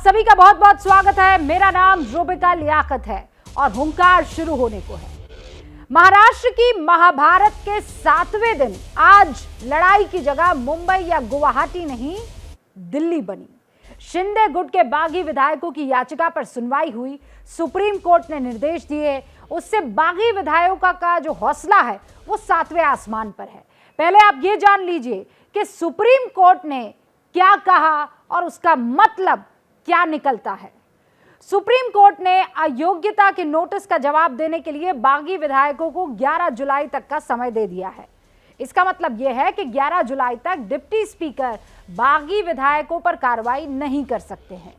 सभी का बहुत बहुत स्वागत है। मेरा नाम रूबिका लियाकत है और हुंकार शुरू होने को है। महाराष्ट्र की महाभारत के 7वें दिन आज लड़ाई की जगह मुंबई या गुवाहाटी नहीं, दिल्ली बनी। शिंदे गुट के बागी विधायकों की याचिका पर सुनवाई हुई। सुप्रीम कोर्ट ने निर्देश दिए। उससे बागी विधायकों का जो हौसला है वो 7वें आसमान पर है। पहले आप ये जान लीजिए कि सुप्रीम कोर्ट ने क्या कहा और उसका मतलब क्या निकलता है। सुप्रीम कोर्ट ने अयोग्यता के नोटिस का जवाब देने के लिए बागी विधायकों को 11 जुलाई तक का समय दे दिया है। इसका मतलब यह है कि 11 जुलाई तक डिप्टी स्पीकर बागी विधायकों पर कार्रवाई नहीं कर सकते हैं।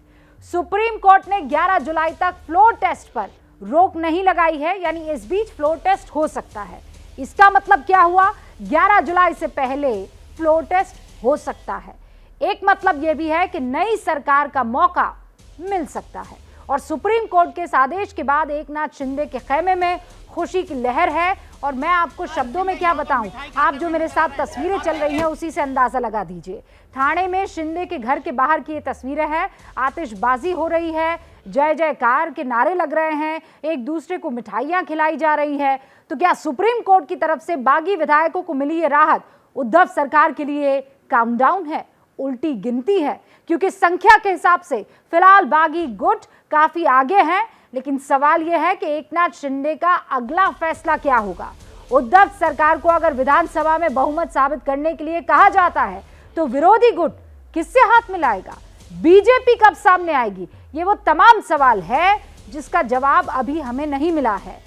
सुप्रीम कोर्ट ने 11 जुलाई तक फ्लोर टेस्ट पर रोक नहीं लगाई है, यानी इस बीच फ्लोर टेस्ट हो सकता है। इसका मतलब क्या हुआ? 11 जुलाई से पहले फ्लोर टेस्ट हो सकता है। एक मतलब यह भी है कि नई सरकार का मौका मिल सकता है। और सुप्रीम कोर्ट के इस आदेश के बाद एकनाथ शिंदे के खेमे में खुशी की लहर है। और मैं आपको शब्दों में क्या बताऊं, आप जो मेरे साथ तस्वीरें चल रही हैं उसी से अंदाजा लगा दीजिए। ठाणे में शिंदे के घर के बाहर की ये तस्वीरें हैं। आतिशबाजी हो रही है, जय जयकार के नारे लग रहे हैं, एक दूसरे को मिठाइयां खिलाई जा रही है। तो क्या सुप्रीम कोर्ट की तरफ से बागी विधायकों को मिली ये राहत उद्धव सरकार के लिए काउंटडाउन है, उल्टी गिनती है? क्योंकि संख्या के हिसाब से फिलहाल बागी गुट काफी आगे हैं, लेकिन सवाल यह है कि एकनाथ शिंदे का अगला फैसला क्या होगा। उद्धव सरकार को अगर विधानसभा में बहुमत साबित करने के लिए कहा जाता है तो विरोधी गुट किससे हाथ मिलाएगा? बीजेपी कब सामने आएगी? ये वो तमाम सवाल है जिसका जवाब अभी हमें नहीं मिला है।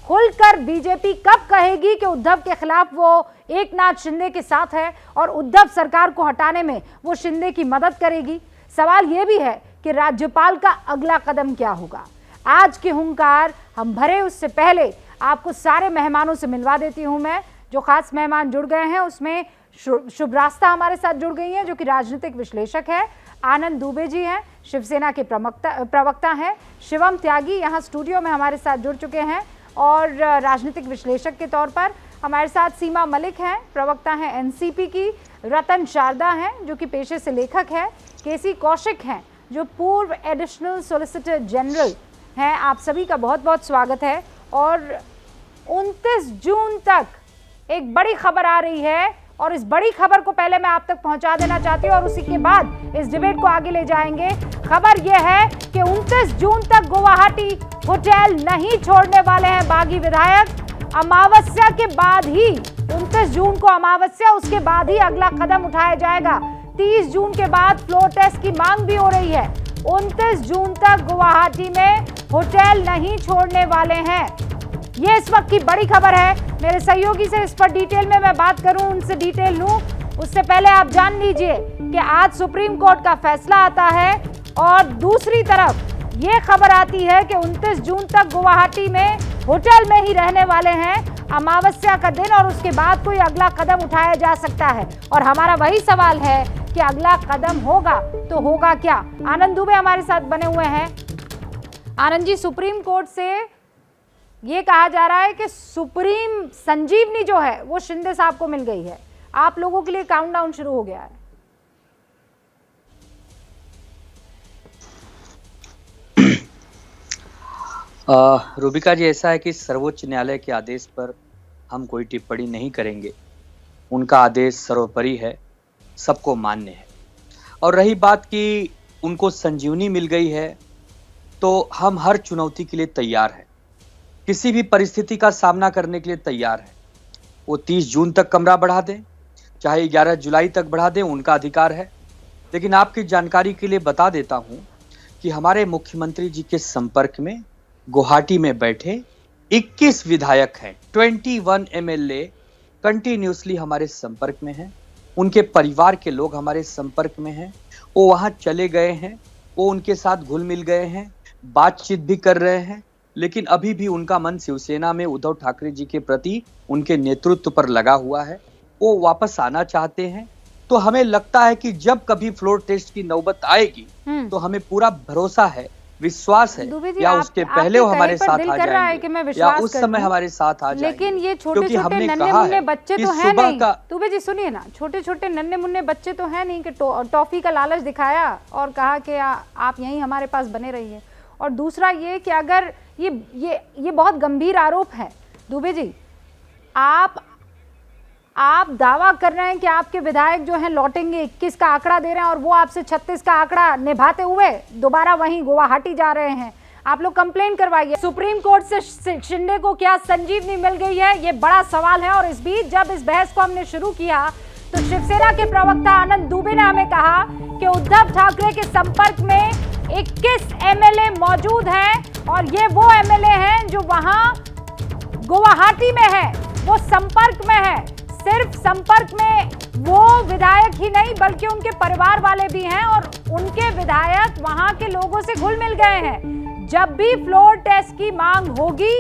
खुलकर बीजेपी कब कहेगी कि उद्धव के खिलाफ वो एकनाथ शिंदे के साथ है और उद्धव सरकार को हटाने में वो शिंदे की मदद करेगी? सवाल ये भी है कि राज्यपाल का अगला कदम क्या होगा। आज के हुंकार हम भरे उससे पहले आपको सारे मेहमानों से मिलवा देती हूं। मैं जो खास मेहमान जुड़ गए हैं उसमें शुभ रास्ता हमारे साथ जुड़ गई है, जो कि राजनीतिक विश्लेषक है। आनंद दुबे जी हैं, शिवसेना के प्रवक्ता हैं। शिवम त्यागी यहाँ स्टूडियो में हमारे साथ जुड़ चुके हैं और राजनीतिक विश्लेषक के तौर पर हमारे साथ सीमा मलिक हैं, प्रवक्ता हैं एनसीपी की। रतन शारदा हैं जो कि पेशे से लेखक है। केसी कौशिक हैं जो पूर्व एडिशनल सॉलिसिटर जनरल हैं। आप सभी का बहुत बहुत स्वागत है। और 29 जून तक एक बड़ी खबर आ रही है और इस बड़ी खबर को पहले मैं आप तक पहुंचा देना चाहती हूं और उसी के बाद इस डिबेट को आगे ले जाएंगे। खबर यह है कि 29 जून तक गुवाहाटी होटल नहीं छोड़ने वाले हैं बागी विधायक। अमावस्या के बाद ही 29 जून को अमावस्या, उसके बाद ही अगला कदम उठाया जाएगा। 30 जून के बाद फ्लोर टेस्ट की मांग भी हो रही है। 29 जून तक गुवाहाटी में होटल नहीं छोड़ने वाले हैं। ये इस वक्त की बड़ी खबर है। मेरे सहयोगी से इस पर डिटेल में मैं बात करूं, उनसे डिटेल लूं, उससे पहले आप जान लीजिए कि आज सुप्रीम कोर्ट का फैसला आता है और दूसरी तरफ ये खबर आती है कि 29 जून तक गुवाहाटी में होटल में ही रहने वाले हैं। अमावस्या का दिन और उसके बाद कोई अगला कदम उठाया जा सकता है। और हमारा वही सवाल है कि अगला कदम होगा तो होगा क्या? आनंद दुबे हमारे साथ बने हुए हैं। आनंद जी, सुप्रीम कोर्ट से ये कहा जा रहा है कि सुप्रीम संजीवनी जो है वो शिंदे साहब को मिल गई है। आप लोगों के लिए काउंटडाउन शुरू हो गया है। रूबिका जी, ऐसा है कि सर्वोच्च न्यायालय के आदेश पर हम कोई टिप्पणी नहीं करेंगे। उनका आदेश सर्वोपरि है, सबको मान्य है। और रही बात कि उनको संजीवनी मिल गई है, तो हम हर चुनौती के लिए तैयार हैं, किसी भी परिस्थिति का सामना करने के लिए तैयार है। वो 30 जून तक कमरा बढ़ा दें, चाहे 11 जुलाई तक बढ़ा दें, उनका अधिकार है। लेकिन आपकी जानकारी के लिए बता देता हूं कि हमारे मुख्यमंत्री जी के संपर्क में गुवाहाटी में बैठे 21 विधायक हैं। 21 एमएलए कंटिन्यूसली हमारे संपर्क में हैं। उनके परिवार के लोग हमारे संपर्क में हैं। वो वहां चले गए हैं, वो उनके साथ घुल मिल गए हैं, बातचीत भी कर रहे हैं। लेकिन अभी भी उनका मन शिवसेना में उद्धव ठाकरे जी के प्रति, उनके नेतृत्व पर लगा हुआ है। वो वापस आना चाहते हैं। तो हमें लगता है कि जब कभी फ्लोर टेस्ट की नौबत आएगी तो हमें पूरा भरोसा है विश्वास है दुबे जी, या उसके पहले वो हमारे साथ आ जाएंगे या उस समय हमारे साथ आ जाएंगे। लेकिन ये छोटे छोटे नन्हे मुन्ने बच्चे तो हैं नहीं। दुबे जी सुनिए ना, छोटे छोटे नन्हे मुन्ने बच्चे तो हैं नहीं कि टॉफी का लालच दिखाया और कहा कि आप यहीं हमारे पास बने रहिए। और दूसरा ये कि अगर ये बहुत गंभीर आरोप है दुबे जी, आप दावा कर रहे हैं कि आपके विधायक जो हैं लौटेंगे, 21 का आंकड़ा दे रहे हैं और वो आपसे 36 का आंकड़ा निभाते हुए दोबारा वहीं गुवाहाटी जा रहे हैं। आप लोग कंप्लेन करवाइए सुप्रीम कोर्ट से। शिंदे को क्या संजीवनी मिल गई है, ये बड़ा सवाल है। और इस बीच जब इस बहस को हमने शुरू किया तो शिवसेना के प्रवक्ता आनंद दुबे ने हमें कहा कि उद्धव ठाकरे के संपर्क में 21 एमएलए मौजूद हैं और ये वो एमएलए हैं जो वहां गुवाहाटी में है, वो संपर्क में है। सिर्फ संपर्क में वो विधायक ही नहीं बल्कि उनके परिवार वाले भी हैं और उनके विधायक वहां के लोगों से घुल मिल गए हैं। जब भी फ्लोर टेस्ट की मांग होगी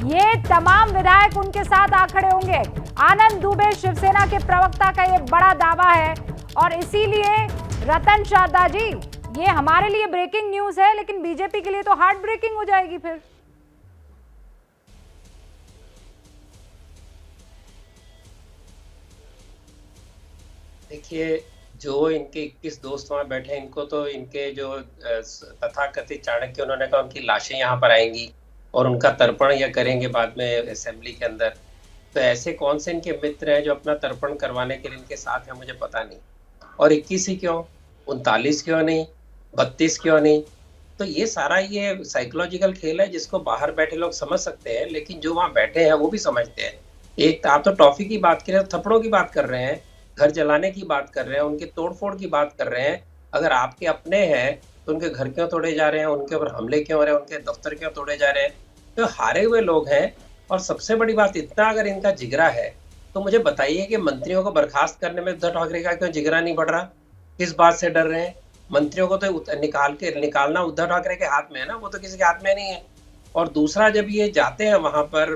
ये तमाम विधायक उनके साथ आ खड़े होंगे। आनंद दुबे शिवसेना के प्रवक्ता का ये बड़ा दावा है और इसीलिए रतन शारदा जी ये हमारे लिए ब्रेकिंग न्यूज है, लेकिन बीजेपी के लिए तो हार्ट ब्रेकिंग हो जाएगी फिर। देखिए, जो इनके 21 दोस्त वहां बैठे हैं, इनको तो इनके जो तथाकथित चाणक्य उन्होंने कहा उनकी लाशें यहाँ पर आएंगी और उनका तर्पण या करेंगे बाद में असेंबली के अंदर। तो ऐसे कौन से इनके मित्र हैं जो अपना तर्पण करवाने के लिए इनके साथ हैं, मुझे पता नहीं। और 21 ही क्यों, 39 क्यों नहीं, 32 क्यों नहीं? तो ये सारा ये साइकोलॉजिकल खेल है जिसको बाहर बैठे लोग समझ सकते हैं, लेकिन जो वहां बैठे हैं वो भी समझते हैं। एक आप तो टॉफी की बात कर रहे हैं, थप्पड़ों की बात कर रहे हैं, घर जलाने की बात कर रहे हैं, उनके तोड़फोड़ की बात कर रहे हैं। अगर आपके अपने हैं तो उनके घर क्यों तोड़े जा रहे हैं, उनके ऊपर हमले क्यों हो रहे हैं, उनके दफ्तर क्यों तोड़े जा रहे हैं? तो हारे हुए लोग हैं। और सबसे बड़ी बात, इतना अगर इनका जिगरा है तो मुझे बताइए कि मंत्रियों को बर्खास्त करने में उद्धव ठाकरे का क्यों जिगरा नहीं बढ़ रहा? किस बात से डर रहे हैं? मंत्रियों को तो निकालना उद्धव ठाकरे के हाथ में है ना, वो तो किसी के हाथ में नहीं है। और दूसरा, जब ये जाते हैं वहां पर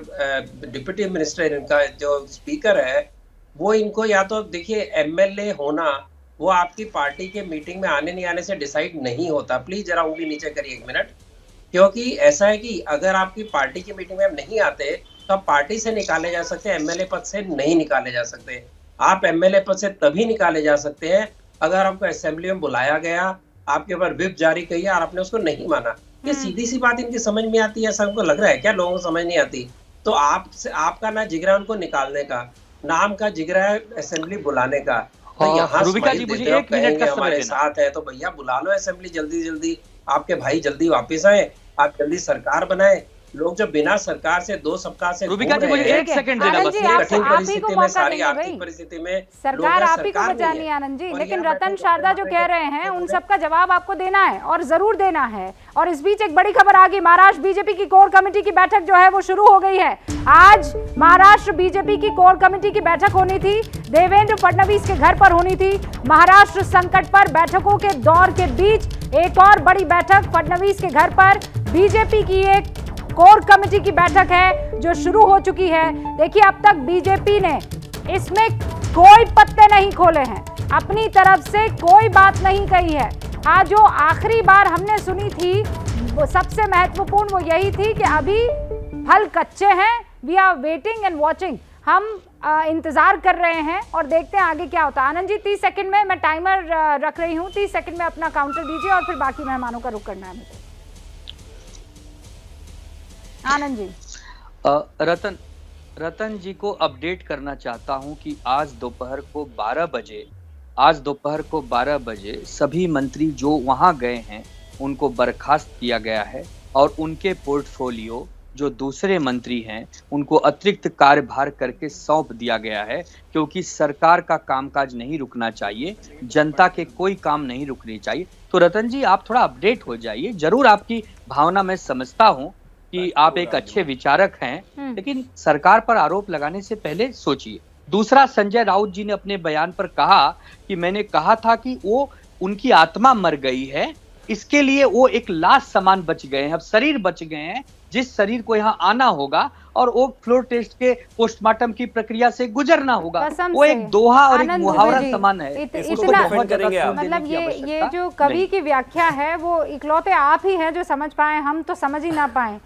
डिप्टी मिनिस्टर, इनका जो स्पीकर है, वो इनको या तो देखिए एमएलए होना वो आपकी पार्टी के मीटिंग में आने नहीं आने से डिसाइड नहीं होता। प्लीज जरा उंगली नीचे करिए 1 मिनट। क्योंकि ऐसा है कि अगर आपकी पार्टी की मीटिंग में आप नहीं आते तो आप पार्टी से निकाले जा सकते हैं, एमएलए पद से नहीं निकाले जा सकते। आप एमएलए पद से तभी निकाले जा सकते हैं अगर आपको असेंबली में बुलाया गया, आपके ऊपर व्हिप जारी की और आपने उसको नहीं माना। ये सीधी सी बात इनकी समझ में आती है, सबको लग रहा है क्या लोगों को समझ नहीं आती? तो आपका ना जिगरा उनको निकालने का, नाम का जिगरा है असेंबली बुलाने का। तो यहाँ रुबिका जी मुझे 1 मिनट का समय हमारे देना। साथ है तो भैया बुला लो असेंबली जल्दी जल्दी, आपके भाई जल्दी वापस आए, आप जल्दी सरकार बनाए। लोग जो बिना सरकार से 2 सप्ताह से रुबिका जी मुझे 1 सेकंड देना बस। कठिन परिस्थिति में, सारी आर्थिक परिस्थिति में सरकार आप ही को बचानी है आनंद जी। लेकिन रतन शारदा जो कह रहे हैं उन सबका जवाब आपको देना है और जरूर देना है। और इस बीच एक बड़ी खबर आ गई, महाराष्ट्र बीजेपी की कोर कमेटी की बैठक जो है वो शुरू हो गई है। आज महाराष्ट्र बीजेपी की कोर कमेटी की बैठक होनी थी, देवेंद्र फडणवीस के घर पर होनी थी। महाराष्ट्र संकट पर बैठकों के दौर के बीच एक और बड़ी बैठक फडणवीस के घर पर बीजेपी की एक कोर कमेटी की बैठक है जो शुरू हो चुकी है। देखिए, अब तक बीजेपी ने इसमें कोई पत्ते नहीं खोले हैं, अपनी तरफ से कोई बात नहीं कही है। आज जो आखिरी बार हमने सुनी थी वो सबसे महत्वपूर्ण वो यही थी कि अभी फल कच्चे हैं, we are waiting and watching. हम इंतजार कर रहे हैं और देखते हैं आगे क्या होता है। आनंद जी 30 सेकंड में मैं टाइमर रख रही हूँ, 30 सेकंड में अपना काउंटर दीजिए और फिर बाकी मेहमानों का रुख करना है मुझे। आनंद जी। रतन जी को अपडेट करना चाहता हूं कि आज दोपहर को 12 बजे सभी मंत्री जो वहां गए हैं उनको बर्खास्त किया गया है और उनके पोर्टफोलियो जो दूसरे मंत्री हैं उनको अतिरिक्त कार्यभार करके सौंप दिया गया है, क्योंकि सरकार का कामकाज नहीं रुकना चाहिए, जनता के कोई काम नहीं रुकने चाहिए। तो रतन जी आप थोड़ा अपडेट हो जाइए। जरूर आपकी भावना मैं समझता हूं कि आप एक अच्छे विचारक हैं, लेकिन सरकार पर आरोप लगाने से पहले सोचिए। दूसरा, संजय राउत जी ने अपने बयान पर कहा कि मैंने कहा था कि वो उनकी आत्मा मर गई है इसके लिए वो एक लाश समान बच गए हैं, अब शरीर बच गए हैं, जिस शरीर को यहाँ आना होगा और वो फ्लोर टेस्ट के पोस्टमार्टम की प्रक्रिया से गुजरना होगा। वो एक दोहा और एक मुहावरा समान है। मतलब ये जो कवि की व्याख्या है वो इकलौते आप ही हैं जो समझ पाए, हम तो समझ ही ना पाए।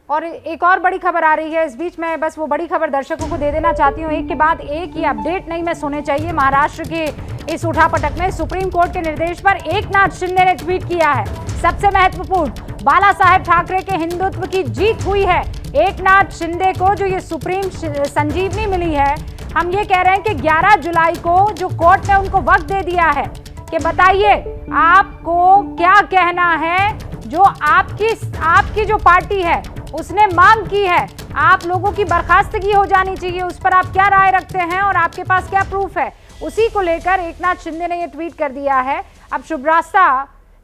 और एक और बड़ी खबर आ रही है इस बीच में, बस वो बड़ी खबर दर्शकों को दे देना चाहती हूँ, एक के बाद एक ही अपडेट नहीं मैं सुने चाहिए। महाराष्ट्र के इस उठापटक में सुप्रीम कोर्ट के निर्देश पर एकनाथ शिंदे ने ट्वीट किया है, सबसे महत्वपूर्ण, बाला साहेब ठाकरे के हिंदुत्व की जीत हुई है। एकनाथ शिंदे को जो ये सुप्रीम संजीवनी मिली है, हम ये कह रहे हैं कि 11 जुलाई को जो कोर्ट ने उनको वक्त दे दिया है कि बताइए आपको क्या कहना है, जो आपकी जो पार्टी है उसने मांग की है, आप लोगों की बर्खास्तगी हो जानी चाहिए, उस पर आप क्या राय रखते हैं और आपके पास क्या प्रूफ है, उसी को लेकर एकनाथ शिंदे ने ये ट्वीट कर दिया है। अब शुभ रास्ता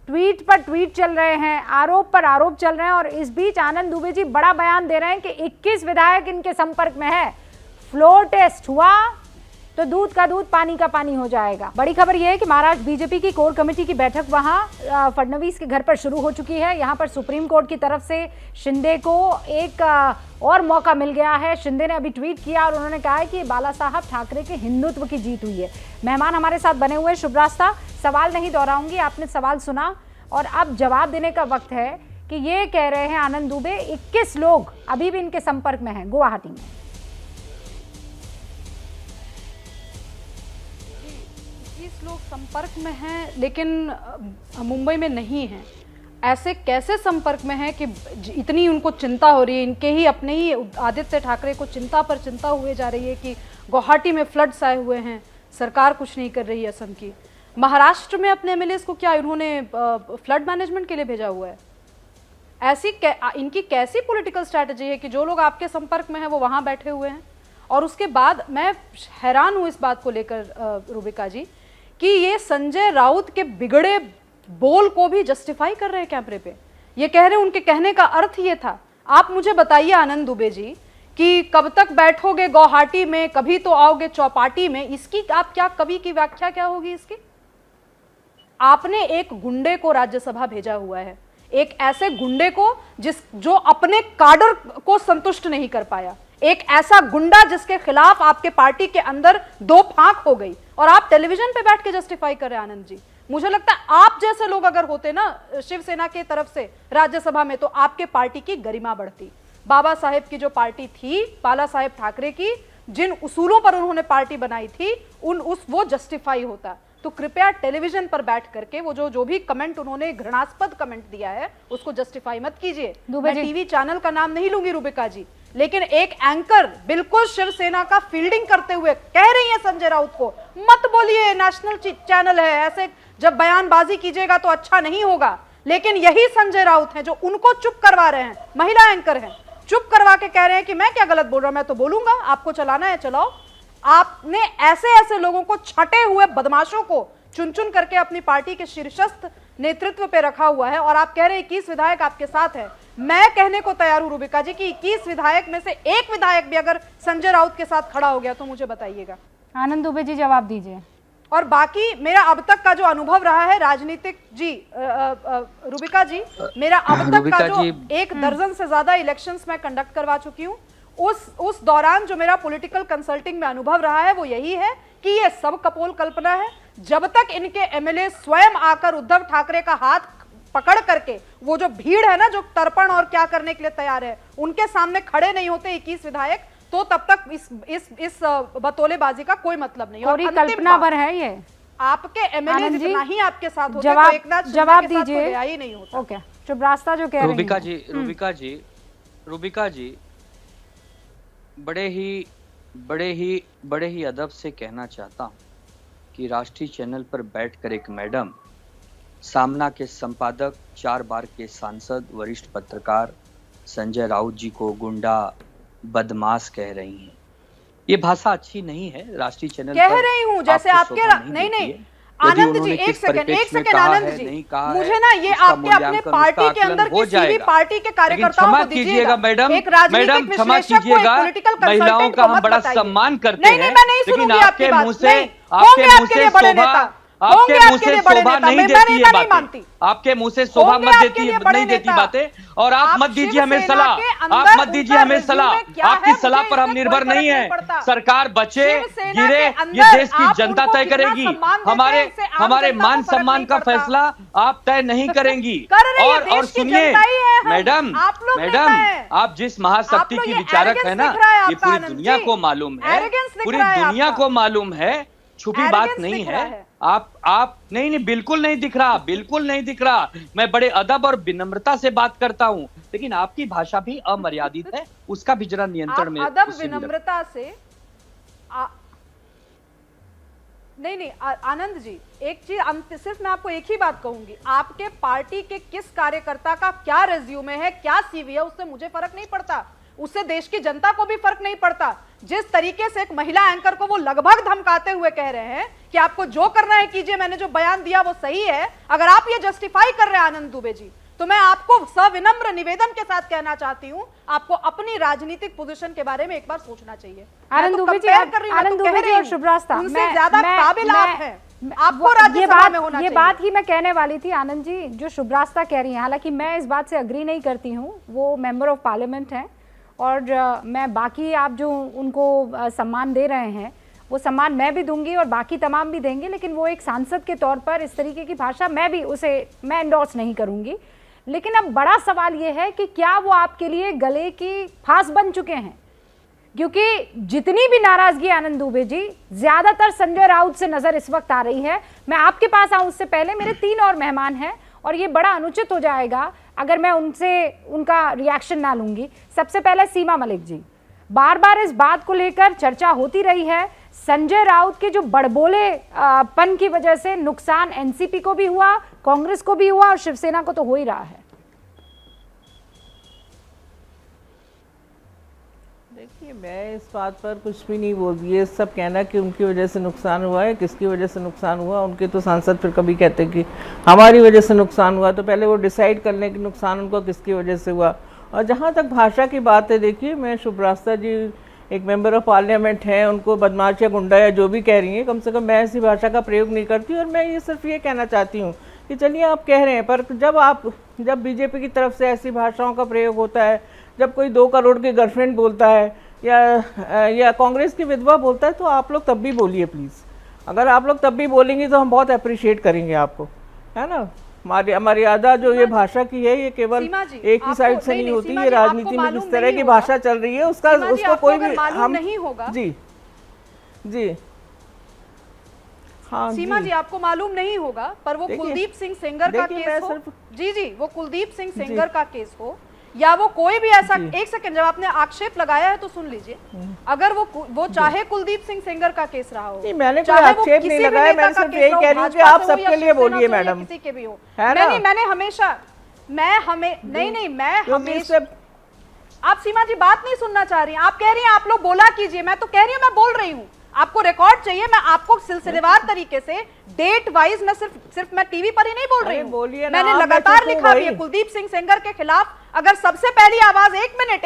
ट्वीट पर ट्वीट चल रहे हैं, आरोप पर आरोप चल रहे हैं, और इस बीच आनंद दुबे जी बड़ा बयान दे रहे हैं कि 21 विधायक इनके संपर्क में है, फ्लोर टेस्ट हुआ तो दूध का दूध पानी का पानी हो जाएगा। बड़ी खबर यह है कि महाराष्ट्र बीजेपी की कोर कमेटी की बैठक वहां फडणवीस के घर पर शुरू हो चुकी है। यहां पर सुप्रीम कोर्ट की तरफ से शिंदे को एक और मौका मिल गया है। शिंदे ने अभी ट्वीट किया और उन्होंने कहा है कि बाला साहब ठाकरे के हिंदुत्व की जीत हुई है। मेहमान हमारे साथ बने हुए शुभ रास्ता, सवाल नहीं दोहराऊंगी, आपने सवाल सुना और अब जवाब देने का वक्त है कि ये कह रहे हैं आनंद दुबे 21 लोग अभी भी इनके संपर्क में हैं गुवाहाटी में। 21 लोग संपर्क में हैं लेकिन मुंबई में नहीं हैं। ऐसे कैसे संपर्क में हैं कि इतनी उनको चिंता हो रही है, इनके ही अपने ही आदित्य ठाकरे को चिंता पर चिंता हुए जा रही है कि गुवाहाटी में फ्लड्स आए हुए हैं, सरकार कुछ नहीं कर रही है असम की। महाराष्ट्र में अपने एमएलएस को क्या इन्होंने फ्लड मैनेजमेंट के लिए भेजा हुआ है? ऐसी इनकी कैसी पॉलिटिकल स्ट्रैटेजी है कि जो लोग आपके संपर्क में हैं वो वहां बैठे हुए हैं? और उसके बाद मैं हैरान हूं इस बात को लेकर रूबिका जी कि ये संजय राउत के बिगड़े बोल को भी जस्टिफाई कर रहे हैं कैमरे पे। ये कह रहे हैं उनके कहने का अर्थ ये था। आप मुझे बताइए आनंद दुबे जी कि कब तक बैठोगे गुवाहाटी में, कभी तो आओगे चौपाटी में, इसकी आप क्या कवि की व्याख्या क्या होगी इसकी? आपने एक गुंडे को राज्यसभा भेजा हुआ है, एक ऐसे गुंडे को जो अपने काडर को संतुष्ट नहीं कर पाया, एक ऐसा गुंडा जिसके खिलाफ आपके पार्टी के अंदर दो फांक हो गई, और आप टेलीविजन पे बैठ के जस्टिफाई कर रहे हैं। आनंद जी, मुझे लगता है आप जैसे लोग अगर होते ना शिवसेना की तरफ से राज्यसभा में तो आपके पार्टी की गरिमा बढ़ती। बाबा साहेब की जो पार्टी थी, बाला साहेब ठाकरे की, जिन उसूलों पर उन्होंने पार्टी बनाई थी, वो जस्टिफाई होता। तो कृपया टेलीविजन पर बैठ करके वो जो भी कमेंट उन्होंने घृणास्पद कमेंट दिया है उसको जस्टिफाई मत कीजिए। मैं टीवी चैनल का नाम नहीं लूंगी रूबिका जी, लेकिन एक एंकर बिल्कुल शिवसेना का फील्डिंग करते हुए कह रही है संजय राउत को मत बोलिए, नेशनल चैनल है, ऐसे जब बयानबाजी कीजिएगा तो अच्छा नहीं होगा। लेकिन यही संजय राउत हैं जो उनको चुप करवा रहे हैं, महिला एंकर हैं, चुप करवा के कह रहे हैं कि मैं क्या गलत बोल रहा हूं, मैं तो बोलूंगा, आपको चलाना है चलाओ। आपने ऐसे लोगों को, छटे हुए बदमाशों को चुन चुन करके अपनी पार्टी के शीर्षस्थ नेतृत्व पे रखा हुआ है, और आप कह रहे हैं 21 विधायक आपके साथ है। मैं कहने को तैयार हूं रूबिका जी कि 21 विधायक में से एक विधायक भी अगर संजय राउत के साथ खड़ा हो गया तो मुझे बताइएगा। आनंद दुबे जी जवाब दीजिए। और बाकी मेरा अब तक का जो अनुभव रहा है राजनीतिक जी, रूबिका जी, मेरा अब तक का जो 1 दर्जन से ज्यादा इलेक्शंस मैं कंडक्ट करवा चुकी हूँ, उस दौरान जो मेरा पॉलिटिकल कंसल्टिंग में अनुभव रहा है वो यही है कि ये सब कपोल कल्पना है। जब तक इनके एमएलए स्वयं आकर उद्धव ठाकरे का हाथ पकड़ करके, वो जो भीड़ है ना जो तर्पण और क्या करने के लिए तैयार है, उनके सामने खड़े नहीं होते 21 विधायक, तो तब तक इस बतौलेबाजी का कोई मतलब नहीं। और कल्पना पर है ये, आपके एमएलए जितना ही आपके साथ होते जवाब दीजिए। ही नहीं होता। ओके, शुभ रास्ता जो कह रही है रूबिका जी बड़े ही अदब से कहना चाहता हूँ कि राष्ट्रीय चैनल पर बैठकर एक मैडम सामना के संपादक, 4 बार के सांसद, वरिष्ठ पत्रकार संजय राउत जी को गुंडा, बदमाश कह रही हैं। ये भाषा अच्छी नहीं है। राष्ट्रीय चैनल कह रही हूँ जैसे आपके नहीं आनंद जी, एक सेकंड आनंद जी, मुझे ना ये आपके अपने पार्टी के अंदर किसी भी पार्टी के कार्यकर्ताओं को दीजिएगा मैडम, एक राजनीतिक क्षमा कीजिएगा, महिलाओं का हम बड़ा सम्मान करते हैं, नहीं मैं नहीं सुनूंगी आपकी बात। आपके मुंह से बड़े नेता आपके मुंह से शोभा नहीं देती है बातें, आपके मुंह से शोभा मत देती है, नहीं देती बातें। और आप मत दीजिए हमें सलाह, आप मत दीजिए हमें सलाह, आपकी सलाह पर हम निर्भर नहीं है। सरकार बचे गिरे ये देश की जनता तय करेगी, हमारे मान सम्मान का फैसला आप तय नहीं करेंगी। और सुनिए मैडम, आप जिस महाशक्ति की विचारक है ना, ये पूरी दुनिया को मालूम है, पूरी दुनिया को मालूम है, छुपी बात नहीं है। आप नहीं बिल्कुल नहीं दिख रहा, बिल्कुल नहीं दिख रहा। मैं बड़े अदब और विनम्रता से बात करता हूं, लेकिन आपकी भाषा भी अमर्यादित है, उसका भी जरा नियंत्रण में। अदब विनम्रता से नहीं आनंद जी, एक चीज सिर्फ मैं आपको एक ही बात कहूंगी, आपके पार्टी के किस कार्यकर्ता का क्या रेज्यूमे है, क्या सीवी है, उससे मुझे फर्क नहीं पड़ता, उससे देश की जनता को भी फर्क नहीं पड़ता। जिस तरीके से एक महिला एंकर को वो लगभग धमकाते हुए कह रहे हैं कि आपको जो करना है कीजिए, मैंने जो बयान दिया वो सही है, अगर आप ये जस्टिफाई कर रहे हैं आनंद दुबे जी, तो मैं आपको सविनम्र निवेदन के साथ कहना चाहती हूं, आपको अपनी राजनीतिक पोजीशन के बारे में एक बार सोचना चाहिए। आनंद दुबे जी और शुभ्रास्ता उनसे ज्यादा काबिल आप हैं, आपको राज्यसभा में होना चाहिए। ये बात ही मैं कहने वाली थी आनंद जी, जो शुभ्रास्ता कह रही हैं, हालांकि मैं इस बात से अग्री नहीं करती हूँ, वो मेंबर ऑफ पार्लियामेंट हैं और मैं बाकी आप जो उनको सम्मान दे रहे हैं वो सम्मान मैं भी दूंगी और बाकी तमाम भी देंगे, लेकिन वो एक सांसद के तौर पर इस तरीके की भाषा मैं एंडोर्स नहीं करूंगी। लेकिन अब बड़ा सवाल ये है कि क्या वो आपके लिए गले की फांस बन चुके हैं, क्योंकि जितनी भी नाराजगी आनंद दुबे जी, ज्यादातर संजय राउत से नजर इस वक्त आ रही है। मैं आपके पास आऊं उससे पहले मेरे 3 और मेहमान हैं और ये बड़ा अनुचित हो जाएगा अगर मैं उनसे उनका रिएक्शन ना लूंगी। सबसे पहले सीमा मलिक जी, बार बार इस बात को लेकर चर्चा होती रही है, संजय राउत के जो बड़बोले पन की वजह से नुकसान एनसीपी को भी हुआ, कांग्रेस को भी हुआ और शिवसेना को तो हो ही रहा है। देखिए, मैं इस बात पर कुछ भी नहीं बोल रही है। सब कहना कि उनकी वजह से नुकसान हुआ है, किसकी वजह से नुकसान हुआ, उनके तो सांसद फिर कभी कहते हैं कि हमारी वजह से नुकसान हुआ, तो पहले वो डिसाइड कर लें कि नुकसान उनको किसकी वजह से हुआ। और जहाँ तक भाषा की बात है, देखिए मैं शुभ्रास्ता जी एक मेंबर ऑफ पार्लियामेंट हैं, उनको बदमाश या गुंडा या जो भी कह रही हैं, कम से कम मैं ऐसी भाषा का प्रयोग नहीं करती। और मैं ये सिर्फ ये कहना चाहती हूँ कि चलिए आप कह रहे हैं, पर जब बीजेपी की तरफ से ऐसी भाषाओं का प्रयोग होता है, जब कोई 2 करोड़ की गर्लफ्रेंड बोलता है या कांग्रेस की विधवा बोलता है, तो आप लोग तब भी बोलिए प्लीज़। अगर आप लोग तब भी बोलेंगे तो हम बहुत अप्रिशिएट करेंगे आपको, है ना। हमारी आदा जो ये भाषा की है, ये केवल एक ही साइड से नहीं होती, ये राजनीति में किस तरह की भाषा चल रही है उसको कोई भी हम नहीं होगा। जी हाँ सीमा जी, आपको मालूम नहीं होगा, पर वो कुलदीप सिंह सेंगर का केस हो, जी वो कुलदीप सिंह सेंगर का केस हो या वो कोई भी ऐसा, एक सेकंड, जब आपने आक्षेप लगाया है तो सुन लीजिए, अगर वो चाहे कुलदीप सिंह सेंगर का केस रहा हो, नहीं मैंने कोई आक्षेप नहीं लगाया, मैं सिर्फ यही कह रही हूँ कि आप सबके लिए बोलिए मैडम, किसी के भी हो, मैंने हमेशा आप सीमा जी बात नहीं सुनना चाह रही हैं, आप कह रही हैं आप लोग बोला कीजिए, मैं तो कह रही हूँ मैं बोल रही हूँ, आपको रिकॉर्ड चाहिए, मैं आपको सिलसिलेवार तरीके से डेट वाइज, मैं सिर्फ मैं टीवी पर ही नहीं बोल रही हूँ, मैंने लगातार लिखा भी है कुलदीप सिंह सेंगर के खिलाफ। अगर सबसे पहली आवाज एक मिनट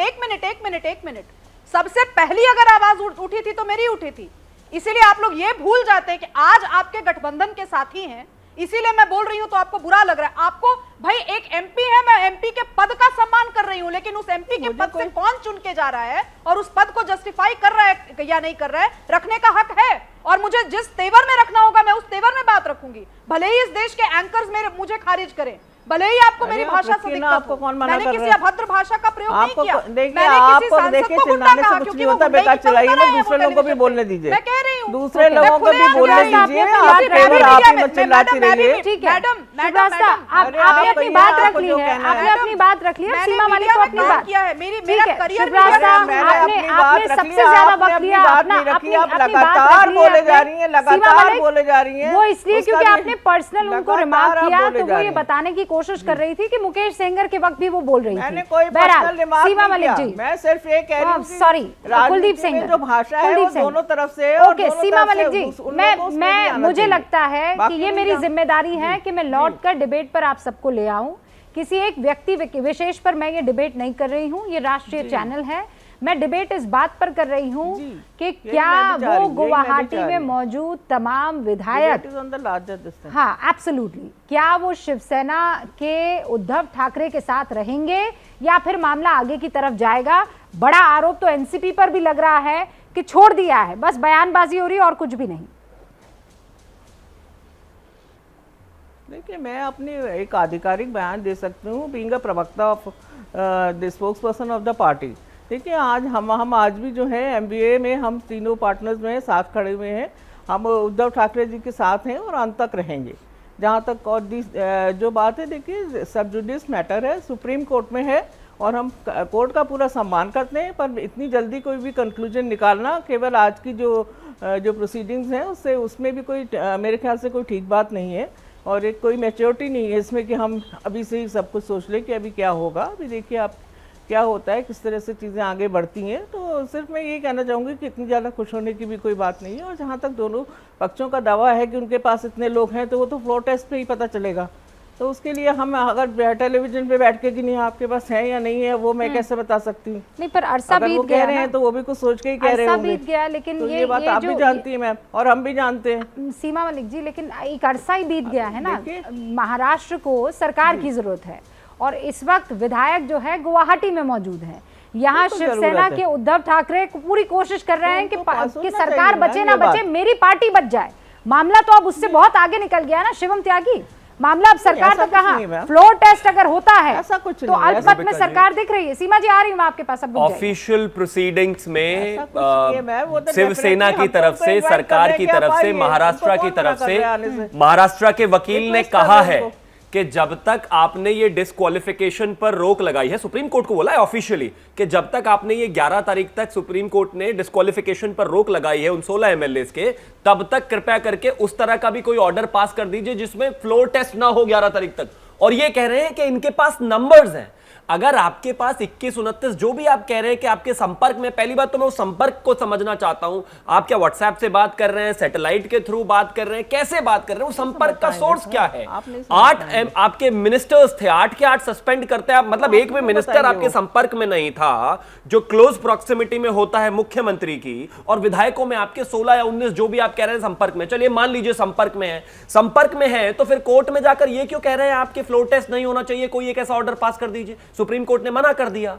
सबसे पहली अगर आवाज उठी थी तो मेरी उठी थी, इसीलिए आप लोग ये भूल जाते हैं कि आज आपके गठबंधन के साथी हैं, इसीलिए मैं बोल रही हूं तो आपको बुरा लग रहा है। आपको भाई एक एमपी है, मैं एमपी के पद का सम्मान कर रही हूं, लेकिन उस एमपी के पद से कौन चुन के जा रहा है और उस पद को जस्टिफाई कर रहा है या नहीं कर रहा है, रखने का हक है। और मुझे जिस तेवर में रखना होगा मैं उस तेवर में बात रखूंगी, भले ही इस देश के एंकर्स मुझे खारिज करें, भले ही आपको मेरी भाषा से दिक्कत हो, मैंने किसी अभद्र भाषा का प्रयोग नहीं किया, मैंने किसी सांसद को गुंडा कहा क्योंकि वो बेकार चलाइए, दूसरे लोगों को भी बोलने दीजिए, मैं कह रही हूं दूसरे लोगों को भी बोलने दीजिए, आप ही मत चिल्लाती रहिए। ठीक है आपने अपनी बात रख ली है, आपने अपनी बात रख ली है, सीमा मलिक को अपनी बात किया है, मेरा करियर आपने सबसे ज्यादा वक्त लिया, लगातार बोले जा रही है, लगातार बोले जा रही है, वो इसलिए क्योंकि आपने पर्सनल उनको रिमार्क किया, तो वो ये बताने की कोशिश कर रही थी कि मुकेश सेंगर के वक्त भी वो बोल रही थी। मैंने कोई पर्सनल रिमार्क सीमा मलिक जी, मैं सिर्फ ये कह रही हूं, सॉरी कुलदीप सिंह जो भाषा है वो दोनों तरफ से, ओके सीमा मलिक जी, मैं मुझे लगता है कि ये मेरी जिम्मेदारी है कि मैं लौट कर डिबेट पर आप सबको ले आऊं। किसी एक व्यक्ति विशेष पर मैं ये डिबेट नहीं कर रही हूं, ये राष्ट्रीय चैनल है, मैं डिबेट इस बात पर कर रही हूँ जी, कि यही क्या मैं भी चाह वो रही हूँ, यही मैं भी गुवाहाटी चाह में रही हूँ। मौजूद तमाम विधायक, It is on the larger distance. हाँ एब्सोल्युटली, क्या वो शिवसेना के उद्धव ठाकरे के साथ रहेंगे या फिर मामला आगे की तरफ जाएगा? बड़ा आरोप तो एनसीपी पर भी लग रहा है कि छोड़ दिया है, बस बयानबाजी हो रही है और कुछ भी नहीं। देखिए, मैं अपनी एक आधिकारिक बयान दे सकती हूँ, बीइंग अ प्रवक्ता of the spokes person of the party. देखिए, आज हम आज भी जो है एमबीए में हम तीनों पार्टनर्स में साथ खड़े हुए हैं। हम उद्धव ठाकरे जी के साथ हैं और अंत तक रहेंगे। जहाँ तक और जो बात है, देखिए सब जुडिस मैटर है, सुप्रीम कोर्ट में है और हम कोर्ट का पूरा सम्मान करते हैं, पर इतनी जल्दी कोई भी कंक्लूजन निकालना केवल आज की जो प्रोसीडिंग्स हैं उससे उसमें भी कोई मेरे ख्याल से कोई ठीक बात नहीं है और एक कोई मैच्योरिटी नहीं है इसमें कि हम अभी से ही सब कुछ सोच लें कि अभी क्या होगा। अभी देखिए आप क्या होता है, किस तरह से चीज़ें आगे बढ़ती हैं। तो सिर्फ मैं ये कहना चाहूँगी कि इतनी ज़्यादा खुश होने की भी कोई बात नहीं है। और जहाँ तक दोनों पक्षों का दावा है कि उनके पास इतने लोग हैं, तो वो तो फ्लोर टेस्ट पे ही पता चलेगा। तो उसके लिए हम अगर टेलीविजन पे बैठ के कि नहीं आपके पास है या नहीं है, वो मैं कैसे बता सकती हूँ? नहीं, पर अरसा अगर बीत वो गया कह रहे ना। हैं तो वो भी कुछ सोच के ही कह रहे अरसा होंगे। बीत गया, लेकिन तो ये बात आप भी जानती हैं मैम और हम भी जानते हैं। सीमा मलिक जी, लेकिन एक अरसा ही बीत गया है ना। देखिए, महाराष्ट्र को सरकार की जरूरत है और इस वक्त विधायक जो है गुवाहाटी में मौजूद है। यहाँ तो शिवसेना जरूरत है। के उद्धव ठाकरे पूरी कोशिश कर रहे हैं कि उनको पास कि होना सरकार चाहिए बचे ना, ना ये बात। बचे, मेरी पार्टी बच जाए। मामला तो अब उससे बहुत आगे निकल गया ना शिवम त्यागी। मामला अब सरकार ऐसा तक कुछ कहाँ, नहीं है। फ्लोर टेस्ट अगर होता है ऐसा कुछ तो नहीं है, अल्पमत में बिका जी। सरकार दिख रही है। सीमा जी आ रही हूँ मैं आपके पास, अब रुक जाइए। ऑफिशियल प्रोसीडिंग्स में ऐसा कुछ नहीं है, मैं वो तो शिवसेना definitely की तरफ हमको से, invite सरकार करने की क्या तरफ से, पाई है? महाराष्ट्र उनको की कौन तरफ मना कर से, रहा है आने से? महाराष्ट्र के वकील ने Request कर कहा रहे हैं है उनको। कि जब तक आपने ये डिस्क्वालिफिकेशन पर रोक लगाई है, सुप्रीम कोर्ट को बोला है ऑफिशियली कि जब तक आपने ये 11 तारीख तक सुप्रीम कोर्ट ने डिस्क्वालिफिकेशन पर रोक लगाई है उन 16 एमएलएस के, तब तक कृपया करके उस तरह का भी कोई ऑर्डर पास कर दीजिए जिसमें फ्लोर टेस्ट ना हो 11 तारीख तक। और ये कह रहे हैं कि इनके पास नंबर्स हैं। अगर आपके पास 21-29 जो भी आप कह रहे हैं कि आपके संपर्क में, पहली बात तो मैं उस संपर्क को समझना चाहता हूं। आप क्या व्हाट्सएप से बात कर रहे हैं, सैटेलाइट के थ्रू बात कर रहे हैं, कैसे बात कर रहे हैं, वो संपर्क का सोर्स क्या है? 8 आपके मिनिस्टर्स थे, 8 के 8 सस्पेंड करते हैं आप, मतलब एक भी मिनिस्टर आपके संपर्क में नहीं था जो क्लोज प्रॉक्सिमिटी में होता है मुख्यमंत्री की, और विधायकों में आपके 16 या 19 जो भी आप कह रहे हैं संपर्क में, चलिए मान लीजिए संपर्क में है, तो फिर कोर्ट में जाकर ये क्यों कह रहे हैं आपके फ्लोर टेस्ट नहीं होना चाहिए, कोई एक ऐसा ऑर्डर पास कर दीजिए। सुप्रीम कोर्ट ने मना कर दिया।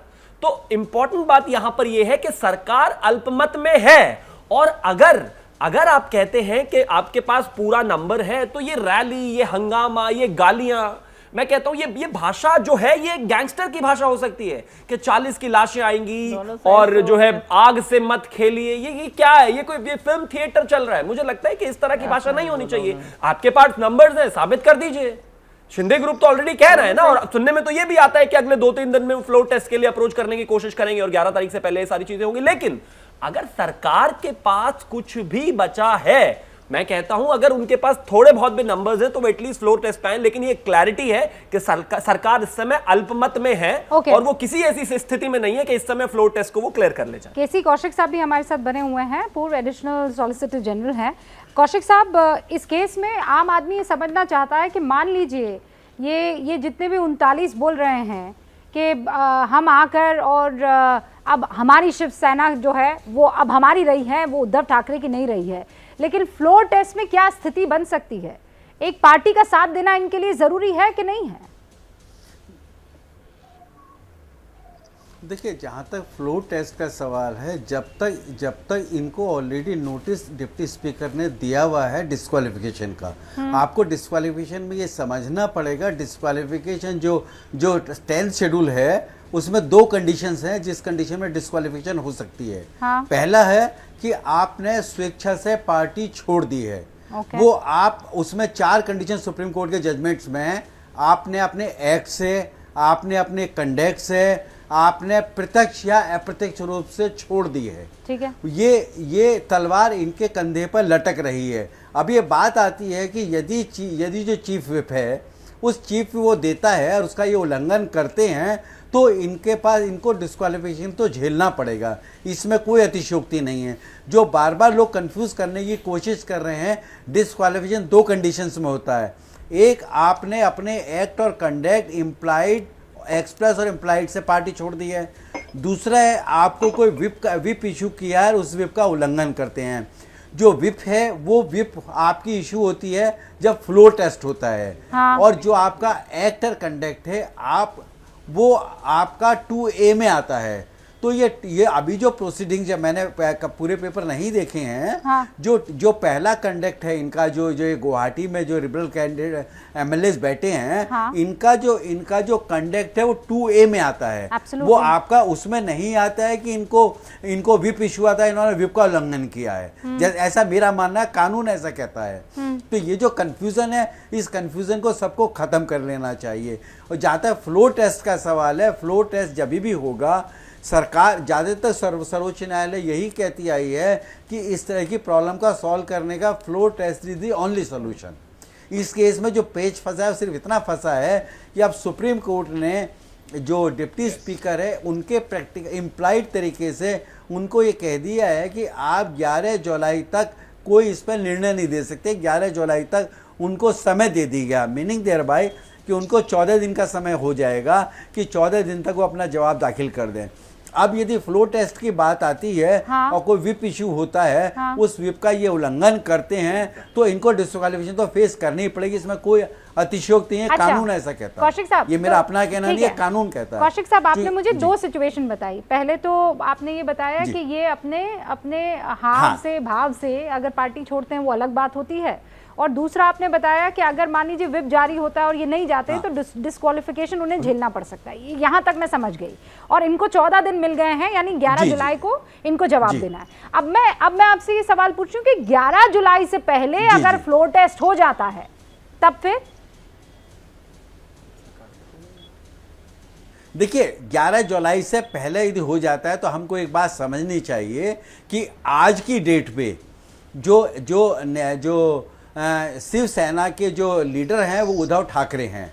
तो इंपॉर्टेंट बात यहां पर यह है कि सरकार अल्पमत में है, और अगर आप कहते हैं कि आपके पास पूरा नंबर है, तो ये रैली, ये हंगामा, ये गालियां, मैं कहता हूं ये भाषा जो है ये गैंगस्टर की भाषा हो सकती है कि 40 की लाशें आएंगी और जो है आग से मत खेलिए। ये क्या है? ये फिल्म थिएटर चल रहा है। मुझे लगता है कि इस तरह की भाषा नहीं होनी चाहिए। आपके पास नंबर्स हैं, साबित कर दीजिए। शिंदे ग्रुप तो ऑलरेडी कह रहे हैं ना, और सुनने में तो ये भी आता है कि अगले 2-3 दिन में फ्लोर टेस्ट के लिए अप्रोच करने की कोशिश करेंगे और 11 तारीख से पहले ये सारी चीजें होंगी। लेकिन अगर सरकार के पास कुछ भी बचा है, मैं कहता हूं अगर उनके पास थोड़े बहुत भी नंबर्स हैं तो वो एटलीस्ट फ्लोर टेस्ट पाएं। लेकिन ये क्लैरिटी है कि सरकार इस समय अल्पमत में है और वो किसी ऐसी स्थिति में नहीं है कि इस समय फ्लोर टेस्ट को वो क्लियर कर ले जाए। केसी कौशिक साहब भी हमारे साथ बने हुए हैं, पूर्व एडिशनल सॉलिसिटर जनरल हैं। कौशिक साहब, इस केस में आम आदमी ये समझना चाहता है कि मान लीजिए ये जितने भी 39 बोल रहे हैं कि हम आकर और अब हमारी शिवसेना जो है वो अब हमारी रही है, वो उद्धव ठाकरे की नहीं रही है, लेकिन फ्लोर टेस्ट में क्या स्थिति बन सकती है? एक पार्टी का साथ देना इनके लिए जरूरी है कि नहीं है? देखिए, जहाँ तक फ्लोर टेस्ट का सवाल है, जब तक इनको ऑलरेडी नोटिस डिप्टी स्पीकर ने दिया हुआ है डिस्क्वालिफिकेशन का, आपको डिस्क्वालिफिकेशन में ये समझना पड़ेगा। डिस्क्वालिफिकेशन जो 10th शेड्यूल है उसमें 2 कंडीशंस हैं जिस कंडीशन में डिस्क्वालिफिकेशन हो सकती है। हाँ। पहला है कि आपने स्वेच्छा से पार्टी छोड़ दी है। वो आप उसमें 4 कंडीशन सुप्रीम कोर्ट के जजमेंट्स में हैं। आपने अपने एक्ट से, आपने अपने कंडक्ट से, आपने प्रत्यक्ष या अप्रत्यक्ष रूप से छोड़ दी है। ठीक है, ये तलवार इनके कंधे पर लटक रही है। अब ये बात आती है कि यदि जो चीफ विप है उस चीफ वो देता है और उसका ये उल्लंघन करते हैं तो इनको डिस्क्वालिफिकेशन तो झेलना पड़ेगा। इसमें कोई अतिशयोक्ति नहीं है। जो बार बार लोग कंफ्यूज करने की कोशिश कर रहे हैं, डिस्क्वालिफिकेशन 2 कंडीशंस में होता है। एक, आपने अपने एक्ट और कंडक्ट इम्प्लाइड, एक्सप्रेस और इम्प्लाइड से पार्टी छोड़ दी है। दूसरा है आपको कोई विप इशू किया है, उस विप का उल्लंघन करते हैं। जो विप है वो विप आपकी इशू होती है जब फ्लोर टेस्ट होता है। हाँ। और जो आपका एक्टर कंडक्ट है वो आपका 2A में आता है। तो ये अभी जो प्रोसीडिंग, जब मैंने पूरे पेपर नहीं देखे हैं, हाँ। जो पहला कंडक्ट है इनका, जो ये गुवाहाटी में जो लिबरल कैंडिडेट MLAs बैठे हैं, हाँ। इनका जो कंडक्ट है वो 2A में आता है। Absolutely। वो आपका उसमें नहीं आता है कि इनको विप इशू आता है, इन्होंने विप का उल्लंघन किया है। जैसे ऐसा मेरा मानना है, कानून ऐसा कहता है। तो ये जो कंफ्यूजन है, इस कंफ्यूजन को सबको खत्म कर लेना चाहिए। और जहाँ तक फ्लोर टेस्ट का सवाल है, फ्लोर टेस्ट जब भी होगा, सरकार ज़्यादातर सर्वोच्च न्यायालय यही कहती आई है कि इस तरह की प्रॉब्लम का सॉल्व करने का floor test is the only solution. इस केस में जो पेच फंसा है सिर्फ इतना फंसा है कि अब सुप्रीम कोर्ट ने जो डिप्टी स्पीकर है उनके प्रैक्टिकल इम्प्लाइड तरीके से उनको ये कह दिया है कि आप 11 जुलाई तक कोई इस पर निर्णय नहीं दे सकते। 11 जुलाई तक उनको समय दे दी गया, मीनिंग देयर बाय कि उनको 14 दिन का समय हो जाएगा कि 14 दिन तक वो अपना जवाब दाखिल कर दें। अब यदि फ्लो टेस्ट की बात आती है, हाँ। और कोई विप इशू होता है, हाँ। उस विप का ये उल्लंघन करते हैं तो इनको डिस्क्वालिफिकेशन तो फेस करनी ही पड़ेगी। इसमें कोई अतिशयोक्ति नहीं है। अच्छा। कानून ऐसा कहता है। कौशिक साहब, ये मेरा तो अपना कहना ठीक नहीं है, है। कानून कहता है। कौशिक साहब, आपने जी, मुझे जी। 2 सिचुएशन बताई। पहले तो आपने ये बताया जी। कि ये अपने हाव हाँ। से, भाव से अगर पार्टी छोड़ते हैं वो अलग बात होती है, और दूसरा आपने बताया कि अगर मान लीजिए विप जारी होता है और ये नहीं जाते तो डिस्क्वालिफिकेशन उन्हें झेलना पड़ सकता है। यहाँ तक मैं समझ गई। और इनको 14 दिन मिल गए हैं, यानी 11 जी, जुलाई को इनको जवाब जी। देना है। अब मैं आपसे ये सवाल पूछूं कि 11 जुलाई से पहले जी, अगर जी। फ्लोर टेस्ट हो जाता है तब फिर? देखिए, 11 जुलाई से पहले यदि हो जाता है तो हमको एक बात समझनी चाहिए कि आज की डेट पे जो शिवसेना के जो लीडर हैं वो उद्धव ठाकरे हैं।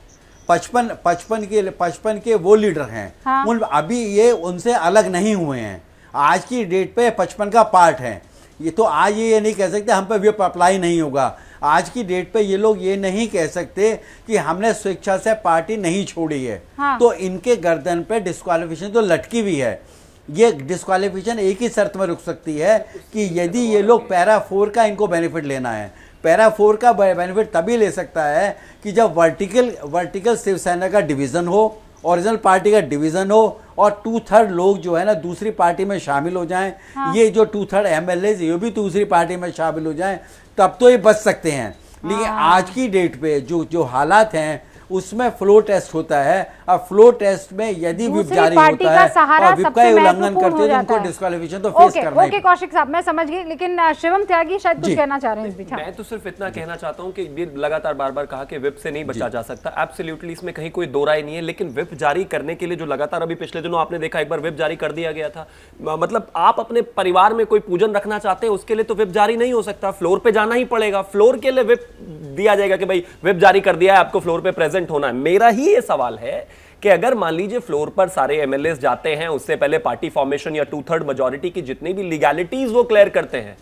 55 के वो लीडर हैं। हाँ। अभी ये उनसे अलग नहीं हुए हैं। आज की डेट पे 55 का पार्ट है। ये तो आज ये नहीं कह सकते हम पे विप अप्लाई नहीं होगा। आज की डेट पे ये लोग ये नहीं कह सकते कि हमने स्वेच्छा से पार्टी नहीं छोड़ी है। हाँ। तो इनके गर्दन पे डिस्क्वालिफिकेशन तो लटकी हुई है। ये डिस्क्वालिफिकेशन एक ही शर्त में रुक सकती है कि यदि ये लोग पैरा 4 का इनको बेनिफिट लेना है। पैरा 4 का बेनिफिट तभी ले सकता है कि जब वर्टिकल शिवसेना का डिवीज़न हो, ओरिजिनल पार्टी का डिवीज़न हो, और 2/3 लोग जो है ना दूसरी पार्टी में शामिल हो जाएं। हाँ। ये जो 2/3 MLAs ये भी दूसरी पार्टी में शामिल हो जाएं, तब तो ये बच सकते हैं। लेकिन आज की डेट पे जो हालात हैं उसमें फ्लो टेस्ट होता है। अब फ्लो टेस्ट में यदि विप दूसरी जारी पार्टी होता का है सहारा और विप का सबसे उल्लंघन महत्वपूर्ण करते हो हैं तो जाता उनको है। डिस्क्वालिफिकेशन तो फेस करना ही ओके कौशिक साहब, मैं समझ गई, लेकिन शिवम त्यागी शायद कुछ जी। कहना चाह रहे हैं इस बीच। हाँ। मैं तो सिर्फ इतना कहना चाहता हूं कि ये लगातार बार बार कहा कि विप से नहीं बचा जा सकता। एब्सोल्युटली, इसमें कहीं कोई दो राय नहीं है। लेकिन विप जारी करने के लिए जो लगातार अभी पिछले दिनों आपने देखा, एक बार विप जारी कर दिया गया था। मतलब आप अपने परिवार में कोई पूजन रखना चाहते हैं, उसके लिए तो विप जारी नहीं हो सकता, फ्लोर पे जाना ही पड़ेगा। फ्लोर के लिए विप दिया जाएगा कि भाई विप जारी कर दिया है, आपको फ्लोर पे प्रेजेंट होना है। मेरा ही ये सवाल है कि अगर मान लीजिए फ्लोर पर सारे MLAs जाते हैं, उससे पहले पार्टी फॉर्मेशन या 2/3 मेजॉरिटी की जितनी भी लीगैलिटीज वो क्लियर करते हैं,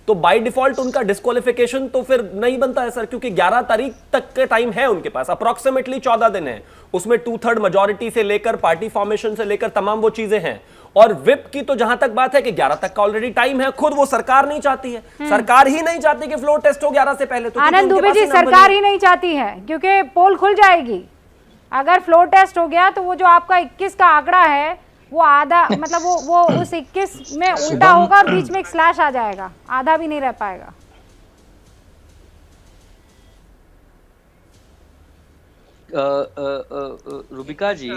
तो बाय डिफॉल्ट उनका डिस्क्वालिफिकेशन तो फिर नहीं बनता है सर, क्योंकि 11 तारीख तक के टाइम है उनके पास, अप्रोक्सीमेटली 14 दिन है। उसमें 2/3 मेजॉरिटी से लेकर पार्टी फॉर्मेशन से लेकर तमाम वो चीजें हैं। और विप की तो जहां तक बात है कि 11 तक का ऑलरेडी टाइम है, खुद वो सरकार नहीं चाहती है। सरकार ही नहीं चाहती कि फ्लोर टेस्ट हो 11 से पहले। तो आनंद दुबे जी, सरकार ही नहीं चाहती है क्योंकि पोल खुल जाएगी। अगर फ्लोर टेस्ट हो गया तो वो जो आपका 21 का आंकड़ा है वो आधा, मतलब वो उस 21 में उल्टा होगा और बीच में एक स्लैश आ जाएगा, आधा भी नहीं रह पाएगा। रूबिका जी,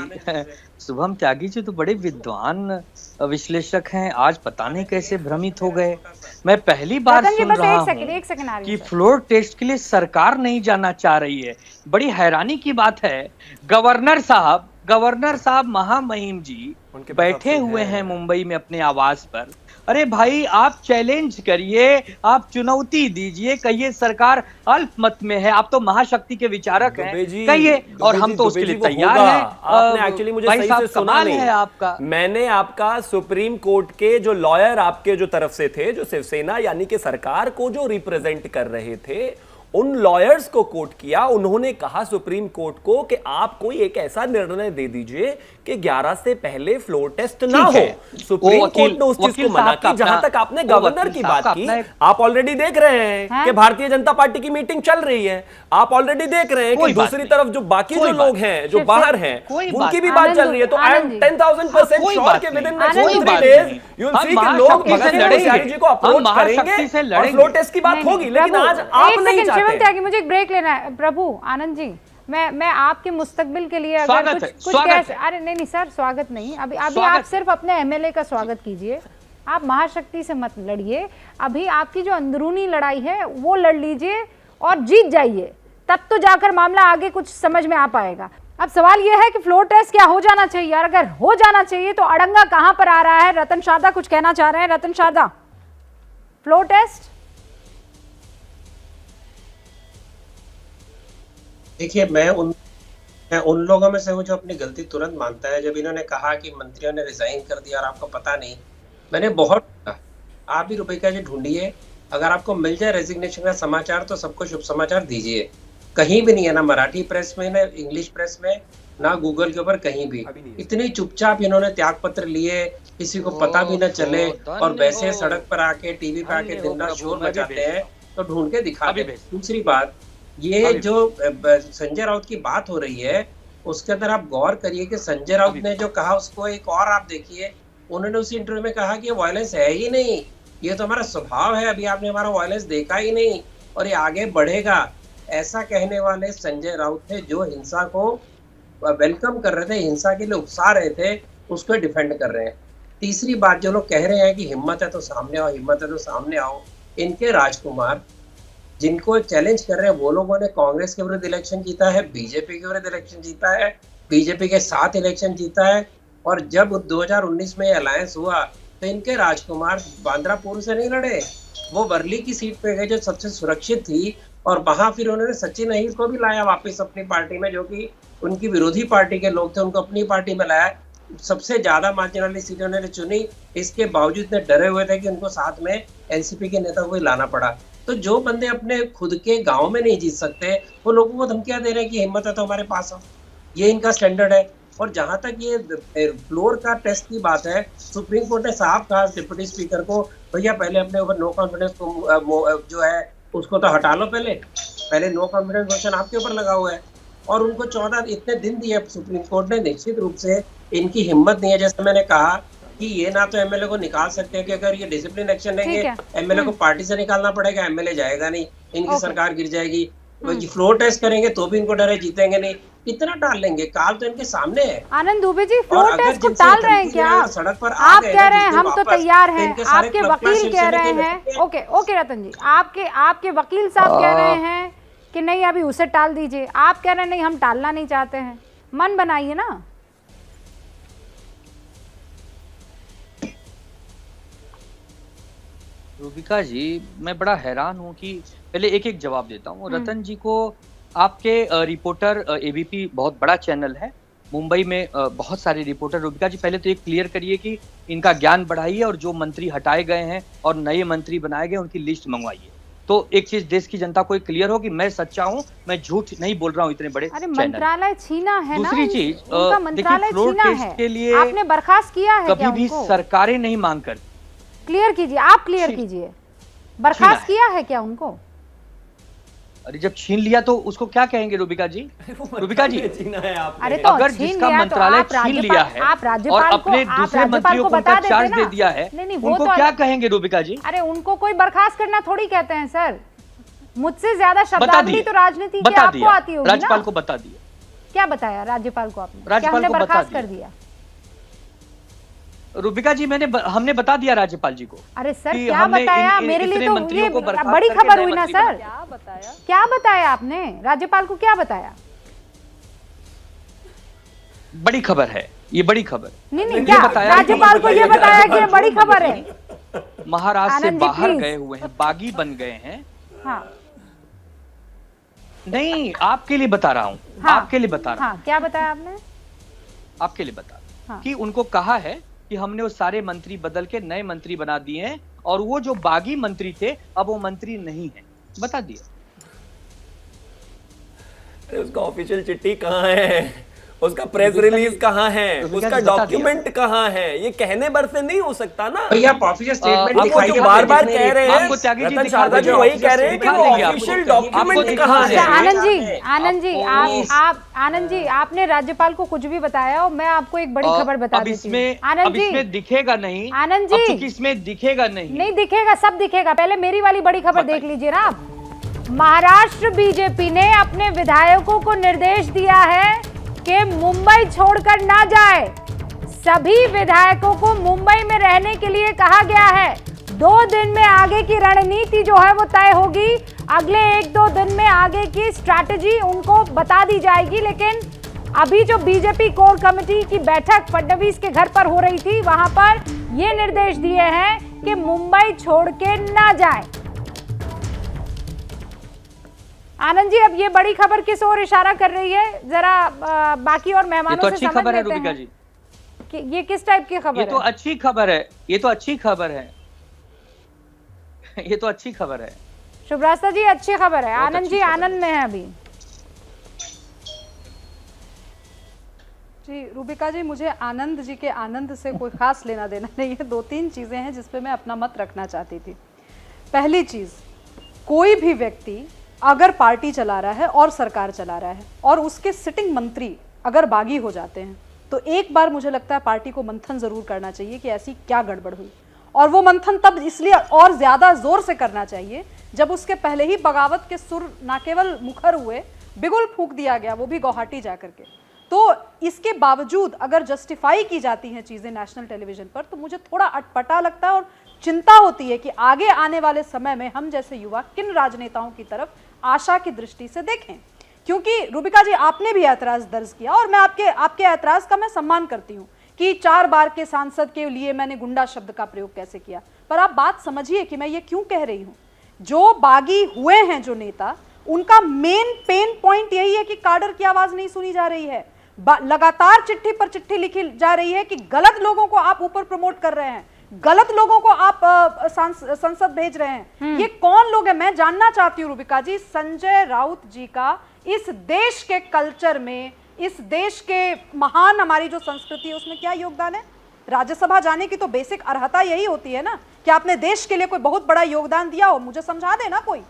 शुभम त्यागी जी तो बड़े विद्वान विश्लेषक हैं, आज पता नहीं कैसे भ्रमित हो गए। मैं पहली बार रतन जी, सुन बस रहा एक हूँ सेकंड आ रही कि है। फ्लोर टेस्ट के लिए सरकार नहीं जाना चाह रही है। बड़ी हैरानी की बात है। गवर्नर साहब महामहिम जी उनके बैठे हुए हैं मुंबई में अपने आवास पर। अरे भाई, आप चैलेंज करिए, आप चुनौती दीजिए, कहिए सरकार अल्पमत में है। आप तो महाशक्ति के विचारक हैं, कहिए, और हम तो उसके लिए तैयार हैं। आपने एक्चुअली मुझे सही से सुना नहीं है आपका। मैंने आपका सुप्रीम कोर्ट के जो लॉयर आपके जो तरफ से थे, जो शिवसेना यानी कि सरकार को जो रिप्रेजेंट कर रहे थे, उन लॉयर्स को कोट किया। उन्होंने कहा सुप्रीम कोर्ट को कि आप कोई एक ऐसा निर्णय दे दीजिए कि 11 से पहले फ्लोर टेस्ट ना ठीक हो। है। सुप्रीम वो कोर्ट ने उस चीज वकील को मना साहब का की। जहां अपना- तक आपने वो गवर्नर वकील की साहब बात का की, अपना एक- आप ऑलरेडी देख रहे हैं हैं? कि भारतीय जनता पार्टी की मीटिंग चल रही है। आप ऑलरेडी देख रहे हैं कि कोई बात दूसरी नहीं। तरफ जो बाकी जो कोई लोग बात हैं, जो फिर- बाहर हैं, कोई उनकी बात भी नहीं। बात चल रही है। तो आई एम आनंद जी। 10,000% कोई श्योर बात के विद इन नहीं। नेक्स्ट कोई 2-3 बात डेज नहीं। यू विल हम सी कि महाशक्ति लोग से भगत सिंह लड़ेंगे। कोश्यारी जी को हम अप्रोच महाशक्ति करेंगे से और लड़ेंगे। फ्लोर टेस्ट की बात नहीं, होगी, नहीं, लेकिन प्रभु, आज आप एक नहीं सेकंड, शिवम चाहते। त्यागी, मुझे एक ब्रेक लेना है। प्रभु आनंद जी, मैं आपके मुस्तकबिल के लिए अगर स्वागत कुछ है, कुछ स्वागत कह, अरे नहीं सर, स्वागत नहीं, अभी अभी स्वागत आप सिर्फ अपने एमएलए का स्वागत कीजिए। आप महाशक्ति से मत लड़िए। अभी आपकी जो अंदरूनी लड़ाई है वो लड़ लीजिए और जीत जाइए, तब तो जाकर मामला आगे कुछ समझ में आ पाएगा। अब सवाल यह है कि फ्लोर टेस्ट क्या हो जाना चाहिए, और अगर हो जाना चाहिए तो अड़ंगा कहां पर आ रहा है? रतन शारदा कुछ कहना चाह रहे हैं। रतन शारदा, फ्लोर टेस्ट। देखिए, मैं उन लोगों में से हूँ जो अपनी गलती तुरंत मानता है। जब इन्होंने कहा कि मंत्रियों ने रिजाइन कर दिया और आपको पता नहीं, मैंने बहुत आप भी रुपये जी ढूंढिए, अगर आपको मिल जाए रेजिग्नेशन का समाचार तो सबको शुभ समाचार दीजिए। कहीं भी नहीं है, ना मराठी प्रेस में, ना इंग्लिश प्रेस में, ना गूगल के ऊपर, कहीं भी। इतनी चुपचाप इन्होंने त्याग पत्र लिए, किसी को पता भी न चले, और वैसे सड़क पर आके टीवी पे आके दिन रात शोर मचाते हैं, तो ढूंढ के दिखा दे। दूसरी बात, ये जो संजय राउत की बात हो रही है, उसके अंदर आप गौर करिए कि संजय राउत ने जो कहा उसको एक और आप देखिए। उन्होंने उसी इंटरव्यू में कहा कि ये वायलेंस है ही नहीं, ये तो हमारा स्वभाव है, अभी आपने हमारा वायलेंस देखा ही नहीं और ये आगे बढ़ेगा। ऐसा कहने वाले संजय राउत थे जो हिंसा को वेलकम कर रहे थे, हिंसा के लिए उकसा रहे थे, उसको डिफेंड कर रहे हैं। तीसरी बात, जो लोग कह रहे हैं कि हिम्मत है तो सामने आओ, हिम्मत है तो सामने आओ, इनके राजकुमार जिनको चैलेंज कर रहे हैं, वो लोगों ने कांग्रेस के विरुद्ध इलेक्शन जीता है, बीजेपी के विरुद्ध इलेक्शन जीता है, बीजेपी के साथ इलेक्शन जीता है, और जब 2019 में अलायंस हुआ तो इनके राजकुमार बांद्रा पूर्व से नहीं लड़े, वो वर्ली की सीट पे गए जो सबसे सुरक्षित थी, और वहां फिर उन्होंने सचिन अहीर को भी लाया वापस अपनी पार्टी में, जो कि उनकी विरोधी पार्टी के लोग थे, उनको अपनी पार्टी में लाया। सबसे ज्यादा मार्जिन वाली सीटें उन्होंने चुनी, इसके बावजूद इतने डरे हुए थे कि उनको साथ में एनसीपी के नेता को ही लाना पड़ा। तो जो बंदे अपने खुद के गांव में नहीं जीत सकते, वो लोगों को धमकियां दे रहे हैं कि हिम्मत है तो हमारे पास आओ। ये इनका स्टैंडर्ड है। और जहां तक ये फ्लोर का टेस्ट की बात है, सुप्रीम कोर्ट ने साफ कहा डिप्टी स्पीकर को, भैया पहले अपने ऊपर नो कॉन्फिडेंस को जो है उसको तो हटा लो, पहले नो कॉन्फिडेंस मोशन आपके ऊपर लगा हुआ है। और उनको 14 इतने दिन दिए सुप्रीम कोर्ट ने। निश्चित रूप से इनकी हिम्मत नहीं है, जैसे मैंने कहा कि ये ना तो एमएलए को निकाल सकते हैं कि अगर ये डिसिप्लिन एक्शन लेंगे, एमएलए को पार्टी से निकालना पड़ेगा, एमएलए जाएगा नहीं, इनकी सरकार गिर जाएगी। फ्लोर टेस्ट करेंगे तो भी इनको डरे, जीतेंगे नहीं, कितना टाल लेंगे, काल तो इनके सामने है। आनंद दुबे जी, फ्लोर टेस्ट को टाल रहे हैं क्या? सड़क पर आप कह रहे हैं हम तो तैयार हैं, आपके वकील शिवसेना कह रहे के हैं, ओके रतन जी, आपके वकील साहब कह रहे हैं कि नहीं अभी उसे टाल दीजिए, आप कह रहे हैं नहीं हम टालना नहीं चाहते हैं। मन बनाइए ना। रूबिका जी, मैं बड़ा हैरान हूँ कि पहले एक एक जवाब देता हूँ। रतन जी को, आपके रिपोर्टर एबीपी बहुत बड़ा चैनल है, मुंबई में बहुत सारे रिपोर्टर। रूबिका जी, पहले तो एक क्लियर करिए कि इनका ज्ञान बढ़ाइए और जो मंत्री हटाए गए हैं और नए मंत्री बनाए गए उनकी लिस्ट मंगवाइए। तो एक चीज देश की जनता को क्लियर हो कि मैं सच्चा हूँ, मैं झूठ नहीं बोल रहा हूँ इतने बड़े चैनल। मंत्रालय छीना है ना। दूसरी चीज, उनका मंत्रालय फ्लोर छीना टेस्ट है, के लिए आपने बर्खास्त किया है कभी भी सरकारें नहीं मांग करती। क्लियर कीजिए, आप क्लियर कीजिए, बर्खास्त किया है क्या उनको? अरे जब छीन लिया तो उसको क्या कहेंगे रूबिका जी? रूबिका जी, अरे तो अगर जिसका मंत्रालय छीन लिया है और अपने दूसरे मंत्रियों को उनका चार्ज दे दिया है, उनको क्या कहेंगे रूबिका जी? अरे उनको कोई बर्खास्त करना थोड़ी कहते हैं सर। मुझसे ज्यादा शब्दावली तो राजनीति की आपको आती होगी ना। राज्यपाल को बता दिया। क्या बताया राज्यपाल को आपने? राज्यपाल को बर्खास्त कर दिया? रूबिका जी, हमने बता दिया राज्यपाल जी को। अरे सर क्या बताया? मेरे लिए तो ये बड़ी खबर हुई ना सर। क्या बताया आपने? राज्यपाल को क्या बताया? बड़ी खबर है ये, बड़ी खबर। नहीं क्या राज्यपाल को ये बताया कि ये बड़ी खबर है? महाराष्ट्र से बाहर गए हुए हैं, बागी बन गए हैं। हाँ नहीं, आपके लिए बता रहा हूँ। हाँ, आपके लिए बता रहा हूँ। क्या बताया आपने? आपके लिए बता रहा हूँ कि उनको कहा है कि हमने वो सारे मंत्री बदल के नए मंत्री बना दिए हैं और वो जो बागी मंत्री थे अब वो मंत्री नहीं है, बता दिया। उसका ऑफिशियल चिट्ठी कहाँ है? उसका प्रेस रिलीज कहाँ है, उसका डॉक्यूमेंट कहाँ है? ये कहने भर से नहीं हो सकता ना भैया। आप ऑफिशियल स्टेटमेंट आपको दिखाइए, जो बार बार कह रहे हैं, आपको त्यागी जी रतन दिखा शारदा जी देंगे, वही कह रहे हैं कि वो दिखा देंगे ऑफिशियल आपको। डॉक्यूमेंट आपको कहाँ दिखा है? देंगे। आनंद जी आपने राज्यपाल को कुछ भी बताया और मैं आपको एक बड़ी खबर बता अब देती हूँ। इसमें आनंद जी, इसमें दिखेगा नहीं। आनंद अब जी, चूंकि इसमें दिखेगा नहीं। नहीं दिखेगा, सब दिखेगा। पहले मेरी वाली बड़ी खबर बताइए। देख लीजिए ना आप। महाराष्ट्र बीजेपी ने अपने विधायकों को निर्देश दिया है कि मुंबई छोड़कर ना जाए। सभी विधायकों को मुंबई में रहने के लिए कहा गया है। 2 दिन में आगे की रणनीति जो है वो तय होगी। अगले 1-2 दिन में आगे की स्ट्रैटेजी उनको बता दी जाएगी। लेकिन अभी जो बीजेपी कोर कमेटी की बैठक फडणवीस के घर पर हो रही थी, वहां पर ये निर्देश दिए हैं कि मुंबई छोड़ के ना जाए। आनंद जी, अब ये बड़ी खबर किस ओर इशारा कर रही है? जरा बाकी और मेहमानों से अच्छी समझ खबर है लेते रूबिका हैं जी। कि ये किस टाइप की खबर ये तो है। अच्छी खबर है, ये तो अच्छी खबर है। ये तो अच्छी खबर है। शुभ्रास्ता जी, अच्छी खबर है। बहुत आनंद जी अच्छी खबर आनंद में है अभी। जी रूबिका जी, मुझे आनंद जी के आनंद से कोई खास लेना देना नहीं है। 2-3 चीज़ें हैं जिस पे मैं अपना मत रखना चाहती थी। पहली चीज़, कोई भी व्यक्ति अगर पार्टी चला रहा है और सरकार चला रहा है और उसके सिटिंग मंत्री अगर बागी हो जाते हैं, तो एक बार मुझे लगता है पार्टी को मंथन ज़रूर करना चाहिए कि ऐसी क्या गड़बड़ हुई। और वो मंथन तब इसलिए और ज़्यादा ज़ोर से करना चाहिए जब उसके पहले ही बगावत के सुर ना केवल मुखर हुए, बिगुल फूंक दिया गया, वो भी गुवाहाटी जा करके। तो इसके बावजूद अगर जस्टिफाई की जाती हैं चीज़ें नेशनल टेलीविजन पर, तो मुझे थोड़ा अटपटा लगता है और चिंता होती है कि आगे आने वाले समय में हम जैसे युवा किन राजनेताओं की तरफ आशा की दृष्टि से देखें। क्योंकि रूबिका जी, आपने भी ऐतराज़ दर्ज किया और मैं आपके ऐतराज़ का मैं सम्मान करती हूँ कि 4 बार के सांसद के लिए मैंने गुंडा शब्द का प्रयोग कैसे किया। पर आप बात समझिए कि मैं ये क्यों कह रही हूँ। जो बागी हुए हैं जो नेता, उनका मेन पेन पॉइंट यही है कि काडर की आवाज़ नहीं सुनी जा रही है। लगातार चिट्ठी पर चिट्ठी लिखी जा रही है कि गलत लोगों को आप ऊपर प्रमोट कर रहे हैं, गलत लोगों को आप संसद भेज रहे हैं। ये कौन लोग हैं? मैं जानना चाहती हूँ रूबिका जी, संजय राउत जी का इस देश के कल्चर में, इस देश के महान हमारी जो संस्कृति है उसमें क्या योगदान है? राज्यसभा जाने की तो बेसिक अर्हता यही होती है ना कि आपने देश के लिए कोई बहुत बड़ा योगदान दिया हो। मुझे समझा देना कोई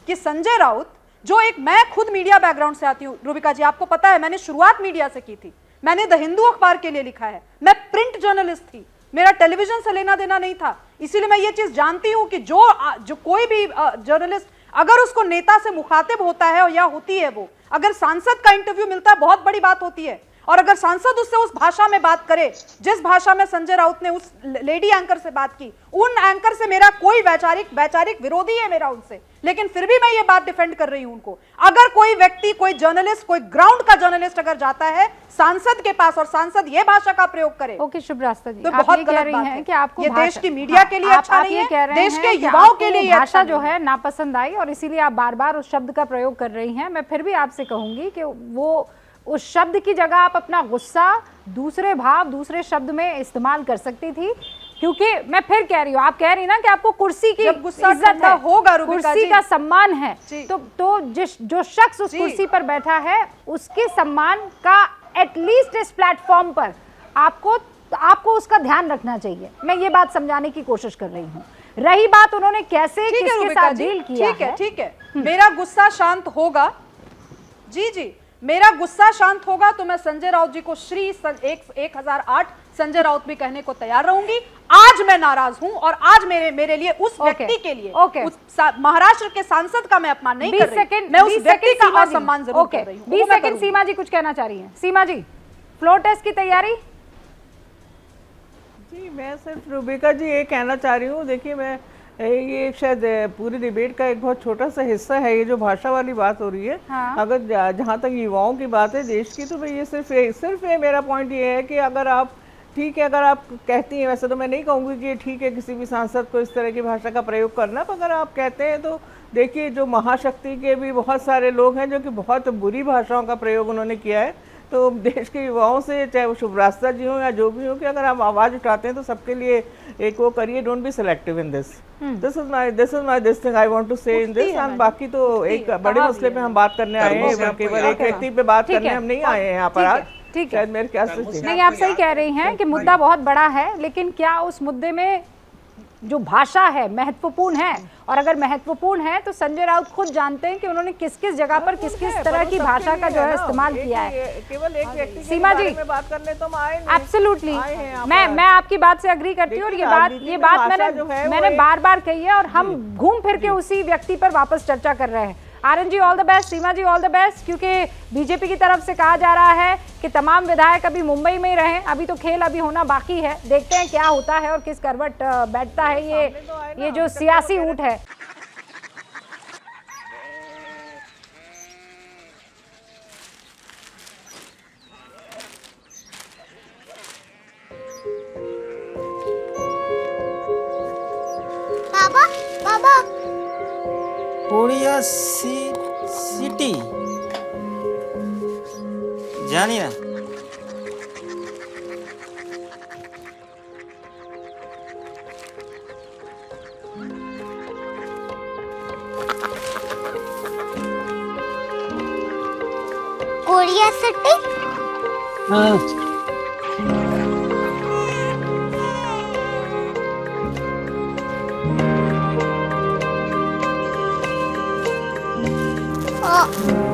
कि संजय राउत, जो एक, मैं खुद मीडिया बैकग्राउंड से आती हूँ रूबिका जी, आपको पता है मैंने शुरुआत मीडिया से की थी। मैंने द हिंदू अखबार के लिए लिखा है, मैं प्रिंट जर्नलिस्ट थी, मेरा टेलीविजन से लेना देना नहीं था। इसीलिए मैं ये चीज जानती हूं कि जो कोई भी जर्नलिस्ट अगर उसको नेता से मुखातिब होता है या होती है, वो अगर सांसद का इंटरव्यू मिलता है बहुत बड़ी बात होती है। और अगर सांसद उससे उस भाषा में बात करे जिस भाषा में संजय राउत ने उस लेडी एंकर से बात की, उन एंकर से मेरा कोई वैचारिक विरोधी है मेरा उनसे, लेकिन फिर भी मैं ये बात डिफेंड कर रही हूं उनको। अगर कोई व्यक्ति, कोई जर्नलिस्ट, कोई ग्राउंड का जर्नलिस्ट अगर जाता है सांसद के पास और सांसद ये भाषा का प्रयोग करे, ओके शुभ्रास्ता जी, तो आप बहुत ये कह गलत रही बात हैं है कि आपको ये देश भाषा- की मीडिया के लिए अच्छा आप नहीं ये कह है, रहे देश हैं के कि युवाओं के आपको लिए ये भाषा अच्छा जो नहीं है नापसंद आई और इसीलिए आप बार बार उस शब्द का प्रयोग कर रही हैं। मैं फिर भी आपसे कहूंगी कि वो उस शब्द की जगह आप अपना गुस्सा दूसरे भाव, दूसरे शब्द में इस्तेमाल कर सकती थी। क्योंकि मैं फिर कह रही हूँ, आप कह रही ना कि आपको कुर्सी की जब गुस्सा इज्जत ठंडा है, होगा रूबिका कुर्सी जी। का सम्मान है, जी। तो जो शख्स उस जी। कुर्सी पर बैठा है उसके सम्मान का एटलीस्ट इस प्लेटफॉर्म पर आपको उसका ध्यान रखना चाहिए। मैं ये बात समझाने की कोशिश कर रही हूँ। रही बात उन्होंने कैसे किसके साथ डील किया है, ठीक है, मेरा गुस्सा शांत होगा। जी, मेरा गुस्सा शांत होगा तो मैं संजय राउत जी को श्री 1008 संजय राउत भी कहने को तैयार रहूंगी। आज मैं नाराज हूं और आज मेरे लिए उस व्यक्ति के लिए, उस महाराष्ट्र के सांसद का मैं अपमान नहीं कर रही, मैं उस व्यक्ति का असम्मान जरूर कर रही हूं। 20 सेकंड सीमा जी कुछ कहना चाह रही हैं। सीमा जी, फ्लोर टेस्ट की तैयारी। जी, मैं सिर्फ रूबिका जी ये कहना चाह रही हूँ, देखिए ये शायद पूरी डिबेट का एक बहुत छोटा सा हिस्सा है, ये जो भाषा वाली बात हो रही है। हाँ। अगर जहाँ तक युवाओं की बात है देश की, तो भाई ये सिर्फ मेरा पॉइंट ये है कि अगर आप, ठीक है, अगर आप कहती हैं, वैसे तो मैं नहीं कहूँगी कि ठीक है किसी भी सांसद को इस तरह की भाषा का प्रयोग करना, पर अगर आप कहते हैं तो देखिए जो महाशक्ति के भी बहुत सारे लोग हैं जो कि बहुत बुरी भाषाओं का प्रयोग उन्होंने किया है। तो देश के युवाओं से, चाहे वो शुभरास्ता जी हों या जो भी हो, कि अगर आप आवाज़ उठाते हैं तो सबके लिए एक वो करिए, don't be selective in this. This is my this thing I want to say in this. And बाकी तो एक बड़े मसले पे हम बात करने आए हैं, केवल एक व्यक्ति पे बात करने हम नहीं आए हैं यहाँ पर आज। ठीक है। शायद मेरे ख्याल से नहीं, आप सही कह रही हैं कि मुद्दा बहुत बड़ा है, लेकिन क्या उस मुद्दे में जो भाषा है महत्वपूर्ण है? और अगर महत्वपूर्ण है तो संजय राउत खुद जानते हैं कि उन्होंने किस किस जगह पर किस किस तरह की भाषा का जो है इस्तेमाल किया है। केवल एक व्यक्ति सीमा जी में बात करने तो हम आए नहीं। एब्सोल्युटली, मैं आपकी बात से अग्री करती हूँ, और ये बात मैंने बार बार कही है, और हम घूम फिर के उसी व्यक्ति पर वापस चर्चा कर रहे हैं। Aryan ji all the best, Seema ji all the best, क्योंकि बीजेपी की तरफ से कहा जा रहा है कि तमाम विधायक अभी मुंबई में ही रहें, अभी तो खेल अभी होना बाकी है, देखते हैं क्या होता है और किस करवट बैठता है ये जो सियासी ऊँट है। बाबा बाबा कोरिया सिटी जानी ना। Korea city.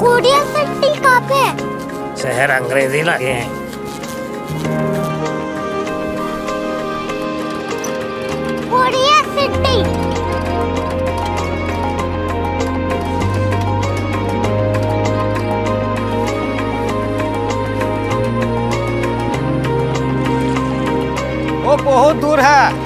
कोरिया सिटी कहाँ पे है? शहर अंग्रेजी लगे हैं। Korea city. वो बहुत दूर है।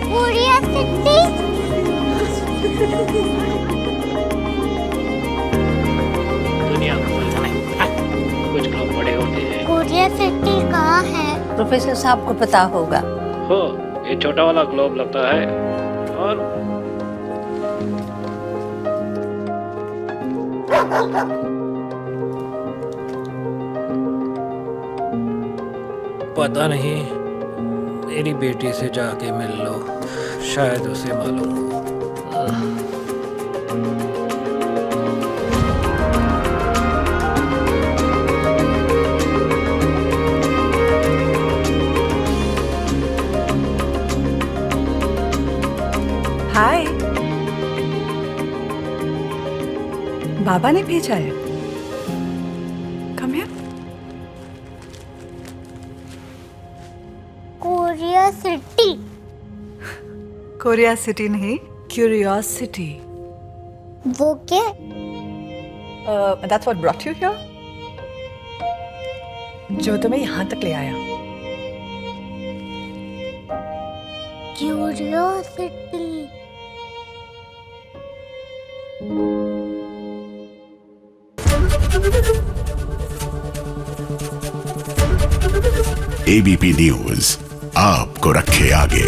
Korea city. दुनिया को बोलना नहीं, कुछ लोग बड़े होते हैं। कोरिया सिटी कहाँ है? प्रोफेसर साहब को पता होगा। हो, ये छोटा वाला ग्लोब लगता है, और पता नहीं, मेरी बेटी से जाके मिल लो, शायद उसे मालूम हो। हाय, बाबा ने भेजा है। Come here. Korea city. Korea city नहीं, क्यूरियोसिटी। वो क्या? That's what brought you here. जो तुम्हें यहाँ तक ले आया। क्यूरियोसिटी। एबीपी न्यूज आपको रखे आगे।